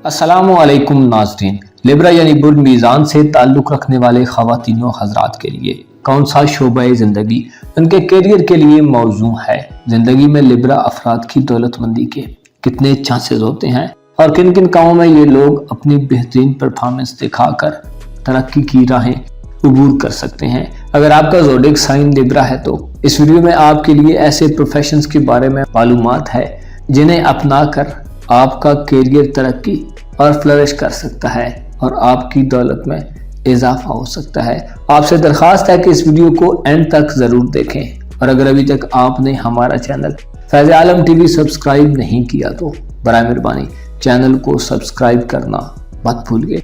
अस्सलामु अलैकुम नाज़रीन। लिब्रा यानी बुर्ज मीज़ान से ताल्लुक़ रखने वाले ख़वातीनो हज़रात के लिए कौन सा शोबे ज़िंदगी उनके करियर के लिए मौजू है। ज़िंदगी में लिब्रा अफराद की दौलतमंदी के कितने चांसेस होते हैं और किन किन कामों में ये लोग अपनी बेहतरीन परफॉर्मेंस दिखाकर तरक्की की राहें अबूर कर सकते हैं। अगर आपका ज़ोडिएक साइन लिब्रा है तो इस वीडियो में आपके लिए ऐसे प्रोफेशंस के बारे में मालूमात है जिन्हें अपना कर आपका करियर तरक्की और फ्लरिश कर सकता है और आपकी दौलत में इजाफा हो सकता है। आपसे दरख्वास्त है कि इस वीडियो को एंड तक ज़रूर देखें और अगर अभी तक आपने हमारा चैनल फैज़ आलम टीवी सब्सक्राइब नहीं किया तो बराए मेहरबानी चैनल को सब्सक्राइब करना मत भूलिए।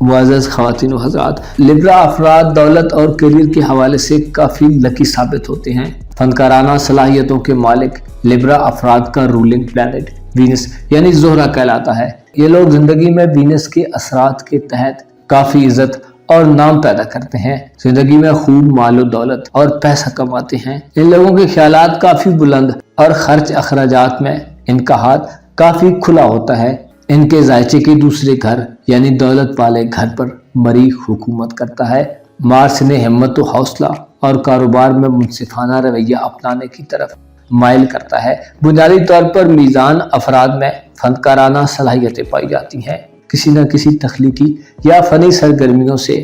मुअज़्ज़ज़ ख़वातीन व हज़रात, लिब्रा अफराद दौलत और करियर के हवाले से काफ़ी लकी साबित होते हैं। फनकाराना सलाहियतों के मालिक लिब्रा अफराद का रूलिंग प्लैनेट वीनस यानी ज़ोहरा कहलाता है। ये लोग जिंदगी में वीनस के असरात के तहत काफ़ी इज्जत और नाम पैदा करते हैं। जिंदगी में खूब मालो दौलत और पैसा कमाते हैं। इन लोगों के ख्यालात काफ़ी बुलंद और खर्च अखराजात में इनका हाथ काफ़ी खुला होता है। इनके जायचे के दूसरे घर यानी दौलत वाले घर पर मरीख हुकूमत करता है। मार्स ने हिम्मत व हौसला और कारोबार में मुनसिफाना रवैया अपनाने की तरफ माइल करता है। बुनियादी तौर पर मीज़ान अफराद में फनकाराना सलाहियतें पाई जाती हैं। किसी न किसी तख्लीकी या फ़नी सरगर्मियों से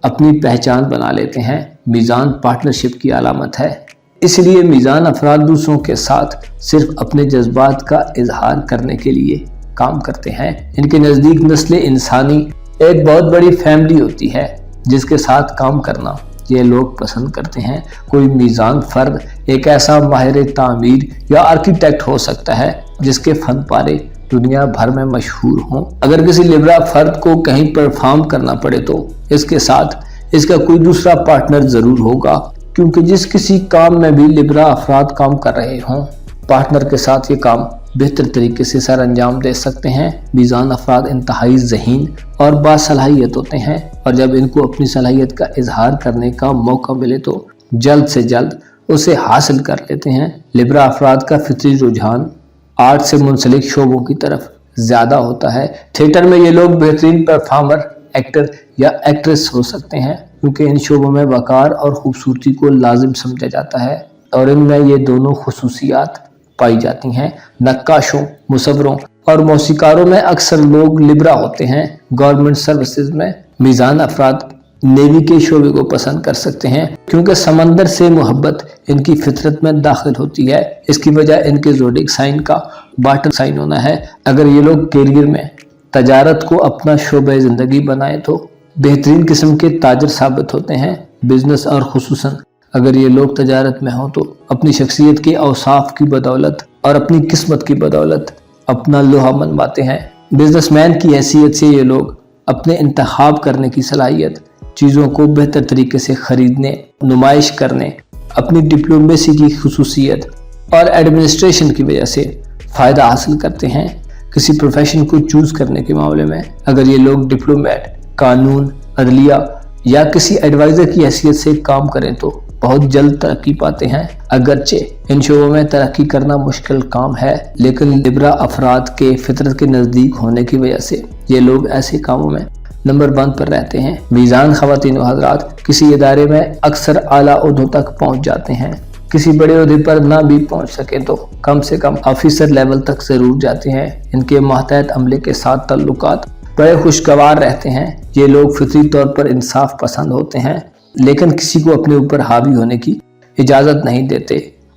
अपनी पहचान बना लेते हैं। मीज़ान पार्टनरशिप की अलामत है, इसलिए मीज़ान अफराद दूसरों के साथ सिर्फ अपने जज्बात का इजहार करने के लिए काम करते हैं। इनके नज़दीक नस्ल इंसानी एक बहुत बड़ी फैमिली होती है जिसके साथ काम करना ये लोग पसंद करते हैं। कोई मीज़ान फर्द एक ऐसा माहिर तामीर या आर्किटेक्ट हो सकता है जिसके फन पारे दुनिया भर में मशहूर हों। अगर किसी लिब्रा फर्द को कहीं परफॉर्म करना पड़े तो इसके साथ इसका कोई दूसरा पार्टनर ज़रूर होगा, क्योंकि जिस किसी काम में भी लिब्रा अफराद काम कर रहे हों पार्टनर के साथ ये काम बेहतर तरीके से सर अंजाम दे सकते हैं। मीज़ान अफराद इंतहाई ज़हीन और बासलाहियत होते हैं और जब इनको अपनी सलाहियत का इजहार करने का मौका मिले तो जल्द से जल्द उसे हासिल कर लेते हैं। लिब्रा अफराद का फितरी रुझान आर्ट से मुंसलिक शोबों की तरफ ज़्यादा होता है। थिएटर में ये लोग बेहतरीन परफॉर्मर, एक्टर या एक्ट्रेस हो सकते हैं, क्योंकि इन शोबों में वक़ार और ख़ूबसूरती को लाजिम समझा जाता है और इनमें ये दोनों खुसूसियात पाई जाती हैं। नक्काशों, मुसव्विरों और मौसीकारों में अक्सर लोग लिब्रा होते हैं। गवर्नमेंट सर्विसेज में मीज़ान अफराद नेवी के शोबे को पसंद कर सकते हैं, क्योंकि समंदर से मोहब्बत इनकी फितरत में दाखिल होती है। इसकी वजह इनके ज़ोडिएक साइन का वाटर साइन होना है। अगर ये लोग करियर में तजारत को अपना शोबे ज़िंदगी बनाए तो बेहतरीन किस्म के ताजर साबित होते हैं। बिजनेस और खुसूसन अगर ये लोग तजारत में हों तो अपनी शख्सियत के औसाफ की बदौलत और अपनी किस्मत की बदौलत अपना लोहा मनवाते हैं। बिजनेसमैन की हैसियत से ये लोग अपने इंतखाब करने की सलाहियत, चीज़ों को बेहतर तरीके से ख़रीदने, नुमाइश करने, अपनी डिप्लोमेसी की खुसूसियत और एडमिनिस्ट्रेशन की वजह से फ़ायदा हासिल करते हैं। किसी प्रोफेशन को चूज़ करने के मामले में अगर ये लोग डिप्लोमेट, कानून, अदलिया या किसी एडवाइज़र की हैसियत से काम करें तो बहुत जल्द तरक्की पाते हैं। अगरचे इन शोबों में तरक्की करना मुश्किल काम है, लेकिन लिब्रा अफराद के फितरत के नज़दीक होने की वजह से ये लोग ऐसे कामों में नंबर 1 पर रहते हैं। मीज़ान ख़वातीन व हज़रात किसी इदारे में अक्सर आला ओहदों तक पहुँच जाते हैं। किसी बड़े ओहदे पर ना भी पहुँच सके तो कम से कम ऑफिसर लेवल तक ज़रूर जाते हैं। इनके मातहत अमले के साथ ताल्लुकात बड़े खुशगवार रहते हैं। ये लोग फितरी तौर पर इंसाफ पसंद होते हैं, लेकिन किसी को अपने ऊपर हावी होने की इजाज़त नहीं देते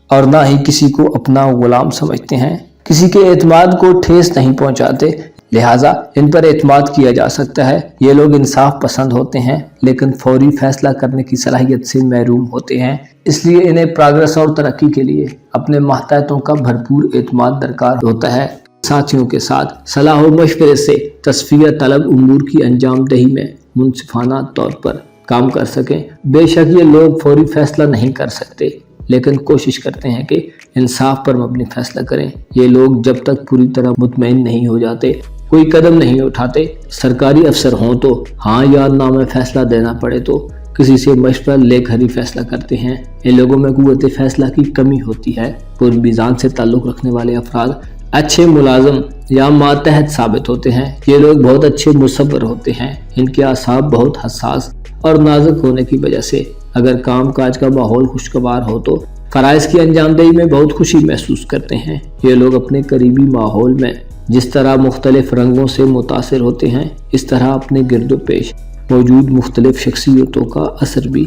और ना ही किसी को अपना गुलाम समझते हैं। किसी के एतमाद को ठेस नहीं पहुंचाते, लिहाजा इन पर एतमाद किया जा सकता है। ये लोग इंसाफ पसंद होते हैं, लेकिन फौरी फैसला करने की सलाहियत से महरूम होते हैं। इसलिए इन्हें प्रोग्रेस और तरक्की के लिए अपने मातहतों का भरपूर एतमाद दरकार होता है। साथियों के साथ सलाह व मशवरे से तस्फिया तलब उमूर की अंजाम दही में मुनसिफाना तौर पर काम कर सकें। बेशक ये लोग फौरी फैसला नहीं कर सकते, लेकिन कोशिश करते हैं कि इंसाफ पर मबनी फैसला करें। ये लोग जब तक पूरी तरह मुतमईन नहीं हो जाते कोई कदम नहीं उठाते। सरकारी अफसर हों तो हाँ या ना में फैसला देना पड़े तो किसी से मशवरा लेकर ही फैसला करते हैं। इन लोगों में कुव्वत फैसला की कमी होती है। बुर्ज मीज़ान से ताल्लुक़ रखने वाले अफराद अच्छे मुलाजम या मातहत साबित होते हैं। ये लोग बहुत अच्छे मुसव्वर होते हैं। इनके आसाब बहुत हसास और नाजुक होने की वजह से अगर काम काज का माहौल खुशगवार हो तो फराइज की अंजामदही में बहुत खुशी महसूस करते हैं। ये लोग अपने करीबी माहौल में जिस तरह मुख्तलिफ रंगों से मुतासिर होते हैं, इस तरह अपने गिरदो पेश मौजूद मुख्तलिफ शख्सियतों का असर भी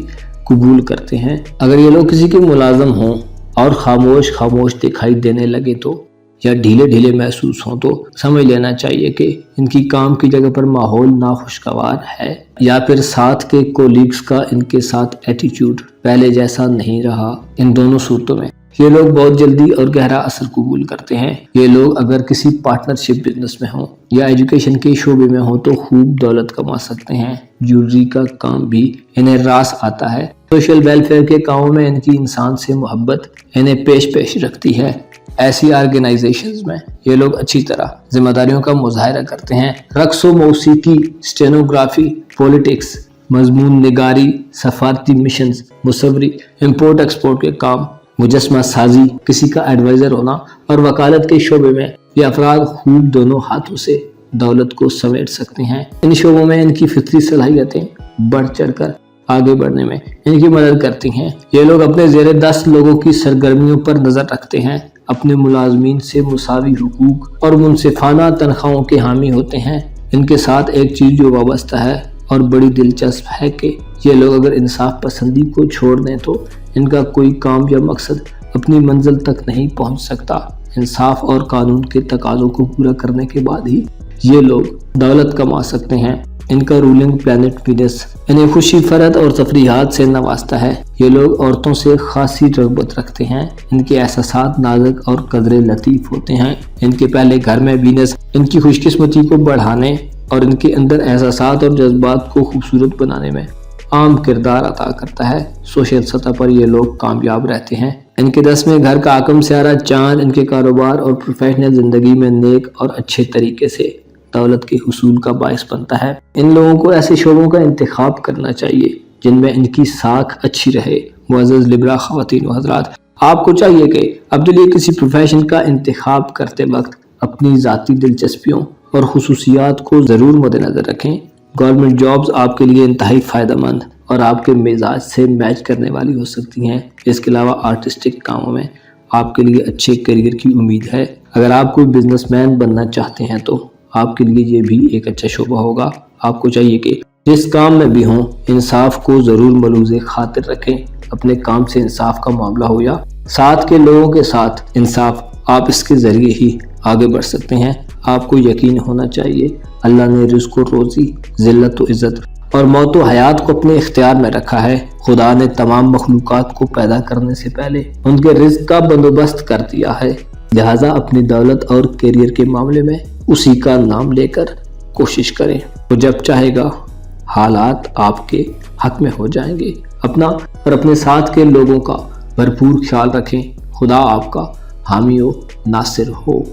कबूल करते हैं। अगर ये लोग किसी के मुलाजम हों और खामोश खामोश दिखाई देने लगे तो या ढीले ढीले महसूस हों तो समझ लेना चाहिए कि इनकी काम की जगह पर माहौल नाखुशगवार है, या फिर साथ के कोलीग्स का इनके साथ एटीट्यूड पहले जैसा नहीं रहा। इन दोनों सूरतों में ये लोग बहुत जल्दी और गहरा असर कबूल करते हैं। ये लोग अगर किसी पार्टनरशिप बिजनेस में हों या एजुकेशन के शोबे में हों तो खूब दौलत कमा सकते हैं। ज्वेलरी का काम भी इन्हें रास आता है। सोशल वेलफेयर के कामों में इनकी इंसान से मोहब्बत इन्हें पेश रखती है। ऐसी ऑर्गेनाइजेशंस में ये लोग अच्छी तरह जिम्मेदारियों का मुजाहरा करते हैं। रक्स व मौसीकी, स्टेनोग्राफी, पॉलिटिक्स, मजमून निगारी, सफारती मिशंस, मुसव्वरी, इंपोर्ट एक्सपोर्ट के काम, मुजस्मा साजी, किसी का एडवाइजर होना और वकालत के शोबे में ये अफराद खूब दोनों हाथों से दौलत को समेट सकते हैं। इन शोबों में इनकी फितरी सलाहियतें बढ़ चढ़कर आगे बढ़ने में इनकी मदद करती हैं। ये लोग अपने ज़ेरे 10 लोगों की सरगर्मियों पर नजर रखते हैं, अपने मुलाजमीन से मुसावी हुकूक और मुनसिफाना तनख्वाहों के हामी होते हैं। इनके साथ एक चीज़ जो वाबस्ता है और बड़ी दिलचस्प है कि ये लोग अगर इंसाफ पसंदी को छोड़ दें तो इनका कोई काम या मकसद अपनी मंजिल तक नहीं पहुंच सकता। इंसाफ और कानून के तकाज़ों को पूरा करने के बाद ही ये लोग दौलत कमा सकते हैं। इनका रूलिंग प्लैनेट वीनस इन्हें खुशी, फरहत और तफरीहात से नवाजता है। ये लोग औरतों से खासी रग़बत रखते हैं। इनके एहसासात नाजुक और कदरे लतीफ़ होते हैं। इनके पहले घर में वीनस इनकी खुशकिस्मती को बढ़ाने और इनके अंदर एहसासात और जज्बात को खूबसूरत बनाने में आम किरदार अदा करता है। सोशल सतह पर ये लोग कामयाब रहते हैं। इनके 10वें घर का आकम सियारा चांद इनके कारोबार और प्रोफेशनल ज़िंदगी में नेक और अच्छे तरीके से दौलत के हुसूल का बायस बनता है। इन लोगों को ऐसे शोबों का इंतखाब करना चाहिए जिनमें इनकी साख अच्छी रहे। मुअज़्ज़ज़ लिब्रा ख़वातीन व हज़रात, आपको चाहिए कि अब के लिए किसी प्रोफेशन का इंतखाब करते वक्त अपनी ज़ाती दिलचस्पियों और खुसूसियात को ज़रूर मद्देनज़र रखें। गवर्नमेंट जॉब्स आपके लिए इंतहाई फ़ायदेमंद और आपके मिजाज से मैच करने वाली हो सकती हैं। इसके अलावा आर्टिस्टिक कामों में आपके लिए अच्छे करियर की उम्मीद है। अगर आप कोई बिजनेसमैन बनना चाहते हैं तो आपके लिए ये भी एक अच्छा शोबा होगा। आपको चाहिए कि जिस काम में भी हों इंसाफ को ज़रूर मलूज़े खातिर रखें। अपने काम से इंसाफ का मामला हो या साथ के लोगों के साथ इंसाफ, आप इसके ज़रिए ही आगे बढ़ सकते हैं। आपको यकीन होना चाहिए अल्लाह ने रिज़्क़ और रोज़ी, ज़िल्लत और इज़्ज़त और मौत व हयात को अपने इख्तियार में रखा है। खुदा ने तमाम मखलूक़ात को पैदा करने से पहले उनके रिज़्क़ का बंदोबस्त कर दिया है। लिहाजा अपनी दौलत और करियर के मामले में उसी का नाम लेकर कोशिश करें। तो जब चाहेगा हालात आपके हक में हो जाएंगे। अपना और अपने साथ के लोगों का भरपूर ख्याल रखें। खुदा आपका हामी व नासिर हो।